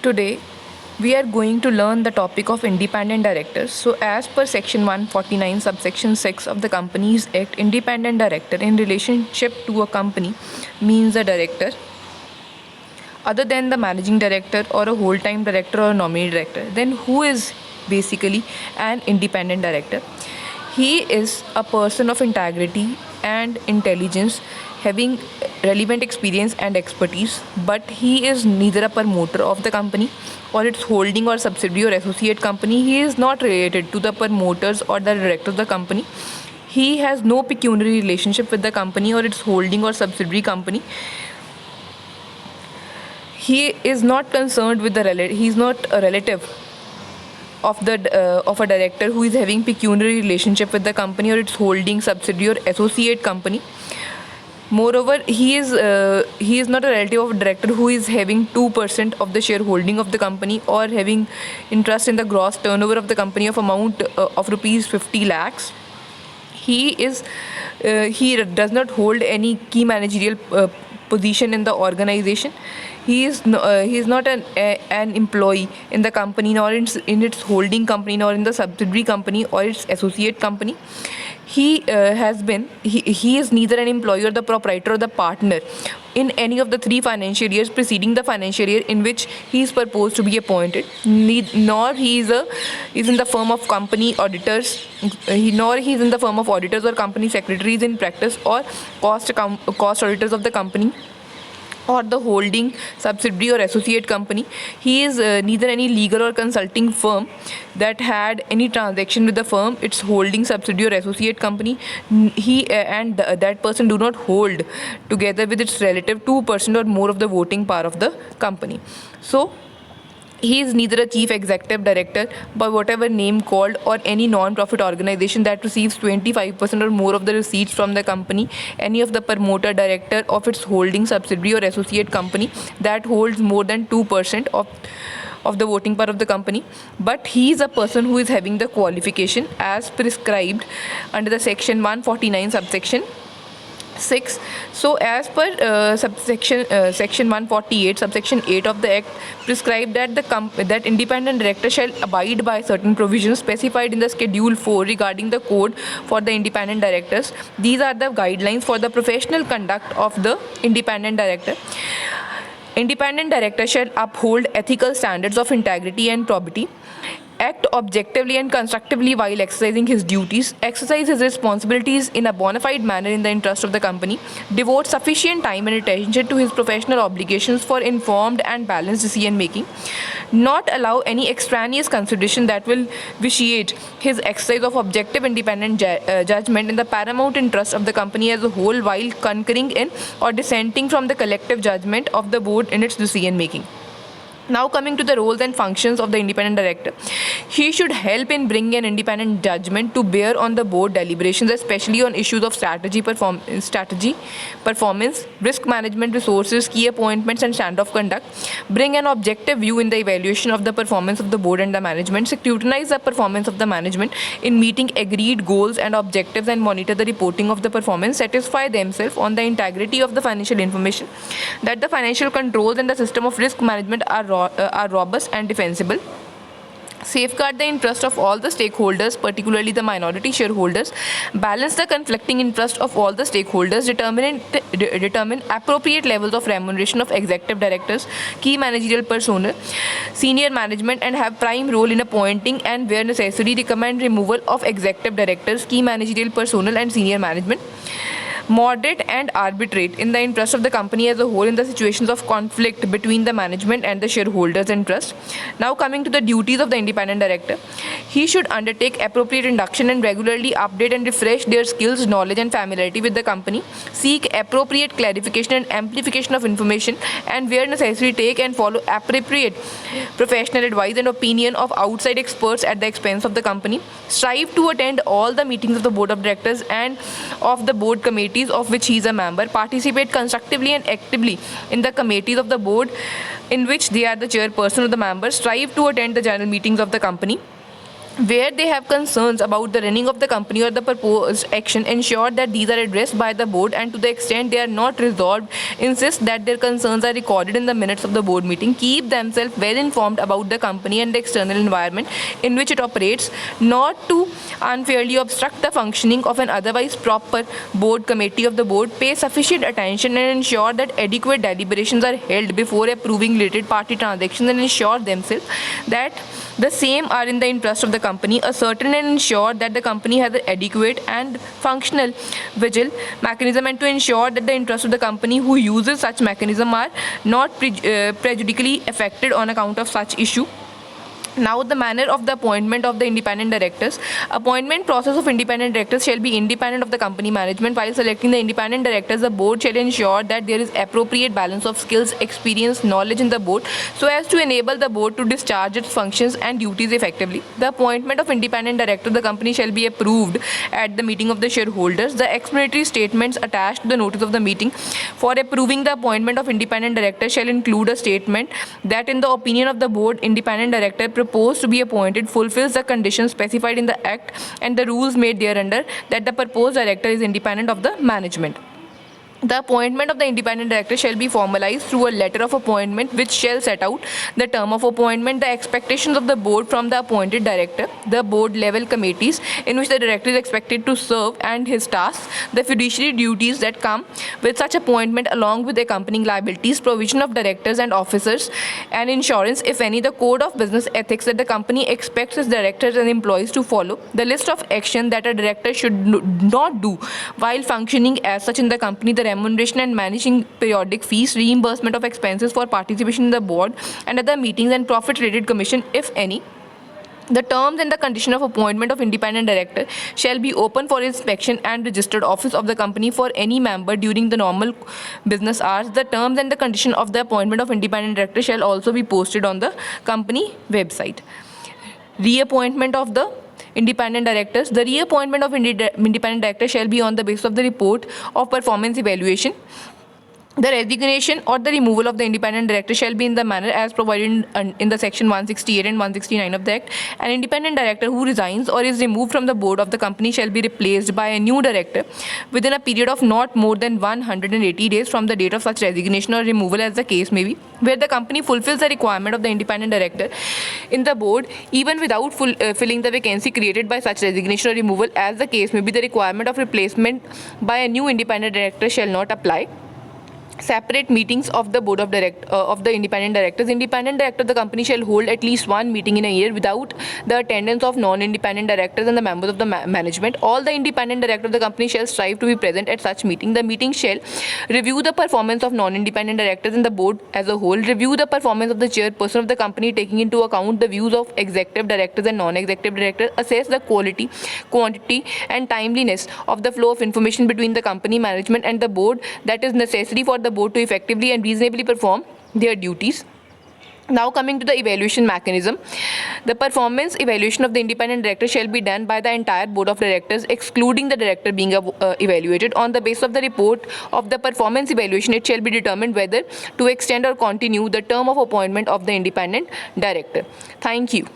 Today, we are going to learn the topic of independent directors. So, as per Section 149, subsection 6 of the Companies Act, independent director in relationship to a company means a director other than the managing director or a whole time director or a nominee director. Then, who is basically an independent director? He is a person of integrity and intelligence, having relevant experience and expertise, but he is neither a promoter of the company or its holding or subsidiary or associate company. He is not related to the promoters or the directors of the company. He has no pecuniary relationship with the company or its holding or subsidiary company. He is not concerned with the he is not a relative of a director who is having pecuniary relationship with the company or its holding subsidiary or associate company. Moreover, he is not a relative of a director who is having 2% of the shareholding of the company or having interest in the gross turnover of the company of amount of rupees 50 lakhs. He does not hold any key managerial position in the organization. He is not an employee in the company, nor in its holding company, nor in the subsidiary company or its associate company. He is neither an employee or the proprietor or the partner in any of the three financial years preceding the financial year in which he is proposed to be appointed. Nor he is in the firm of company auditors, nor he is in the firm of auditors or company secretaries in practice or cost auditors of the company or the holding subsidiary or associate company. He is neither any legal or consulting firm that had any transaction with the firm, its holding subsidiary or associate company. That person do not hold together with its relative 2% or more of the voting power of the company. So he is neither a chief executive director by whatever name called or any non-profit organization that receives 25% or more of the receipts from the company, any of the promoter director of its holding subsidiary or associate company that holds more than 2% of the voting power of the company, but he is a person who is having the qualification as prescribed under the section 149 subsection 6. So, as per section 148, subsection 8 of the Act, prescribed that that independent director shall abide by certain provisions specified in the Schedule 4 regarding the code for the independent directors. These are the guidelines for the professional conduct of the independent director. Independent director shall uphold ethical standards of integrity and probity, act objectively and constructively while exercising his duties, exercise his responsibilities in a bona fide manner in the interest of the company, devote sufficient time and attention to his professional obligations for informed and balanced decision making, not allow any extraneous consideration that will vitiate his exercise of objective independent judgment in the paramount interest of the company as a whole while concurring in or dissenting from the collective judgment of the board in its decision making. Now, coming to the roles and functions of the independent director, he should help in bringing an independent judgment to bear on the board deliberations, especially on issues of strategy, performance, risk management, resources, key appointments, and standard of conduct. Bring an objective view in the evaluation of the performance of the board and the management. Scrutinize the performance of the management in meeting agreed goals and objectives, and monitor the reporting of the performance. Satisfy themselves on the integrity of the financial information, that the financial controls and the system of risk management are robust and defensible. Safeguard the interest of all the stakeholders, particularly the minority shareholders. Balance the conflicting interest of all the stakeholders. Determine appropriate levels of remuneration of executive directors, key managerial personnel, senior management, and have prime role in appointing and, where necessary, recommend removal of executive directors, key managerial personnel, and senior management. Moderate and arbitrate in the interest of the company as a whole in the situations of conflict between the management and the shareholders' interest. Now, coming to the duties of the independent director, he should undertake appropriate induction and regularly update and refresh their skills, knowledge, and familiarity with the company. Seek appropriate clarification and amplification of information, and, where necessary, take and follow appropriate professional advice and opinion of outside experts at the expense of the company. Strive to attend all the meetings of the board of directors and of the board committee of which he is a member. Participate constructively and actively in the committees of the board in which they are the chairperson or the members. Strive to attend the general meetings of the company. where they have concerns about the running of the company or the proposed action, ensure that these are addressed by the board, and to the extent they are not resolved, insist that their concerns are recorded in the minutes of the board meeting. Keep themselves well informed about the company and the external environment in which it operates, not to unfairly obstruct the functioning of an otherwise proper board committee of the board. Pay sufficient attention and ensure that adequate deliberations are held before approving related party transactions, and ensure themselves that the same are in the interest of the company. Ascertain and ensure that the company has an adequate and functional vigil mechanism, and to ensure that the interests of the company who uses such mechanism are not prejudicially affected on account of such issue. Now, the manner of the appointment of the independent directors. Appointment process of independent directors shall be independent of the company management. While selecting the independent directors, the board shall ensure that there is appropriate balance of skills, experience, knowledge in the board, so as to enable the board to discharge its functions and duties effectively. The appointment of independent director, the company shall be approved at the meeting of the shareholders. The explanatory statements attached to the notice of the meeting for approving the appointment of independent director shall include a statement that, in the opinion of the board, independent director proposed to be appointed fulfills the conditions specified in the Act and the rules made thereunder, that the proposed director is independent of the management. The appointment of the independent director shall be formalized through a letter of appointment which shall set out the term of appointment, the expectations of the board from the appointed director, the board level committees in which the director is expected to serve and his tasks, the fiduciary duties that come with such appointment along with accompanying liabilities, provision of directors and officers, and insurance, if any, the code of business ethics that the company expects its directors and employees to follow, the list of action that a director should not do while functioning as such in the company, the remuneration and managing periodic fees, reimbursement of expenses for participation in the board and other meetings, and profit-related commission, if any. The terms and the condition of appointment of independent director shall be open for inspection and registered office of the company for any member during the normal business hours. The terms and the condition of the appointment of independent director shall also be posted on the company website. Reappointment of the independent directors. The reappointment of independent director shall be on the basis of the report of performance evaluation. The resignation or the removal of the independent director shall be in the manner as provided in the section 168 and 169 of the Act. An independent director who resigns or is removed from the board of the company shall be replaced by a new director within a period of not more than 180 days from the date of such resignation or removal, as the case may be. Where the company fulfills the requirement of the independent director in the board, even without filling the vacancy created by such resignation or removal, as the case may be, the requirement of replacement by a new independent director shall not apply. Separate meetings of the board of the independent directors. Independent director of the company shall hold at least one meeting in a year without the attendance of non-independent directors and the members of the management. All the independent directors of the company shall strive to be present at such meeting. The meeting shall review the performance of non-independent directors and the board as a whole, review the performance of the chairperson of the company taking into account the views of executive directors and non-executive directors, assess the quality, quantity and timeliness of the flow of information between the company management and the board that is necessary for the board to effectively and reasonably perform their duties. Now, coming to the evaluation mechanism, the performance evaluation of the independent director shall be done by the entire board of directors, excluding the director being evaluated. On the basis of the report of the performance evaluation, it shall be determined whether to extend or continue the term of appointment of the independent director. Thank you.